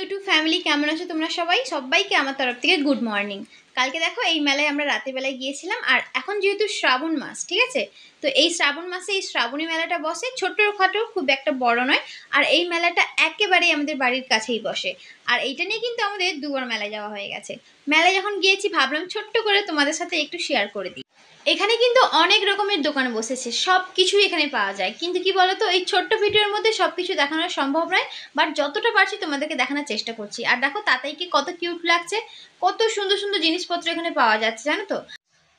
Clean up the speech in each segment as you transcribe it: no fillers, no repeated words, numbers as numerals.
YouTube family কেমন আছো তোমরা সবাইকে আমার তরফ থেকে গুড মর্নিং। কালকে দেখো এই মেলায় আমরা রাতের বেলায় গিয়েছিলাম, আর এখন যেহেতু শ্রাবণ মাস, ঠিক আছে, তো এই শ্রাবণ মাসে এই শ্রাবণী মেলাটা বসে, ছোট্টখাটো, খুব একটা বড় নয়। আর এই মেলাটা একেবারেই আমাদের বাড়ির কাছেই বসে। আর এইটা নিয়ে কিন্তু আমাদের দুবার মেলায় যাওয়া হয়ে গেছে। মেলায় যখন গিয়েছি ভাবলাম ছোট্ট করে তোমাদের সাথে একটু শেয়ার করে দিই। এখানে কিন্তু অনেক রকমের দোকান বসেছে, সব কিছুই এখানে পাওয়া যায়, কিন্তু কি বলতো এই ছোট্ট ভিডিওর মধ্যে সব কিছু দেখানো সম্ভব নয়, বাট যতটা পারছি তোমাদেরকে দেখানোর চেষ্টা করছি। আর দেখো তাতেই কি কত কিউট লাগছে, কত সুন্দর সুন্দর জিনিসপত্র এখানে পাওয়া যাচ্ছে জানো তো।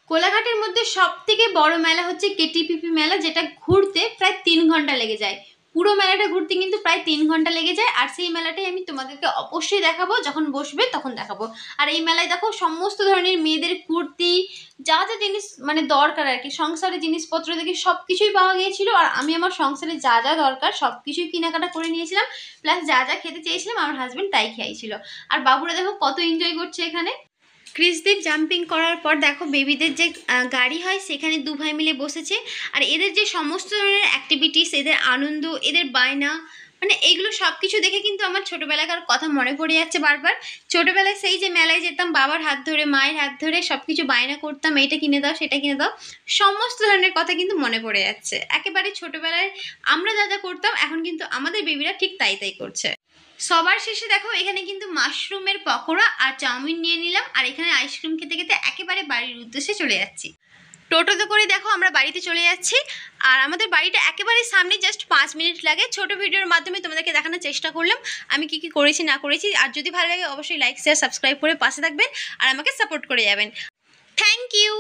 কোলাঘাটের মধ্যে সব থেকে বড় মেলা হচ্ছে কেটিপিপি মেলা, যেটা ঘুরতে প্রায় 3 ঘন্টা লেগে যায়। পুরো মেলাটা ঘুরতে কিন্তু প্রায় 3 ঘন্টা লেগে যায়। আর সেই মেলাটাই আমি তোমাদেরকে অবশ্যই দেখাবো, যখন বসবে তখন দেখাবো। আর এই মেলায় দেখো সমস্ত ধরনের মেয়েদের কুর্তি, যা যা জিনিস মানে দরকার আর কি, সংসারের জিনিসপত্র থেকে সব কিছুই পাওয়া গিয়েছিল। আর আমি আমার সংসারে যা যা দরকার সব কিছুই কেনাকাটা করে নিয়েছিলাম, প্লাস যা যা খেতে চেয়েছিলাম আমার হাজবেন্ড তাই খেয়েছিল। আর বাবুরা দেখো কত এনজয় করছে এখানে। ক্রিসদের জাম্পিং করার পর দেখো বেবিদের যে গাড়ি হয় সেখানে দু ভাই মিলে বসেছে। আর এদের যে সমস্ত ধরনের অ্যাক্টিভিটিস, এদের আনন্দ, এদের বায়না, মানে এইগুলো সব কিছু দেখে কিন্তু আমার ছোটোবেলাকার কথা মনে পড়ে যাচ্ছে বারবার। ছোটোবেলায় সেই যে মেলায় যেতাম, বাবার হাত ধরে মায়ের হাত ধরে সব কিছু বায়না করতাম, এইটা কিনে দাও সেটা কিনে দাও, সমস্ত ধরনের কথা কিন্তু মনে পড়ে যাচ্ছে। একেবারে ছোটোবেলায় আমরা যা যা করতাম এখন কিন্তু আমাদের বেবিরা ঠিক তাই তাই করছে। সবার শেষে দেখো এখানে কিন্তু মাশরুমের পকোড়া আর চাউমিন নিয়ে নিলাম, আর এখানে আইসক্রিম খেতে খেতে একেবারে বাড়ির উদ্দেশ্যে চলে যাচ্ছি। টোটোতে করে দেখো আমরা বাড়িতে চলে যাচ্ছি। আর আমাদের বাড়িটা একেবারে সামনে, জাস্ট 5 মিনিট লাগে। ছোট ভিডিওর মাধ্যমে তোমাদেরকে দেখানোর চেষ্টা করলাম আমি কি কি করেছি না করেছি। আর যদি ভালো লাগে অবশ্যই লাইক শেয়ার সাবস্ক্রাইব করে পাশে থাকবেন আর আমাকে সাপোর্ট করে যাবেন। Thank you.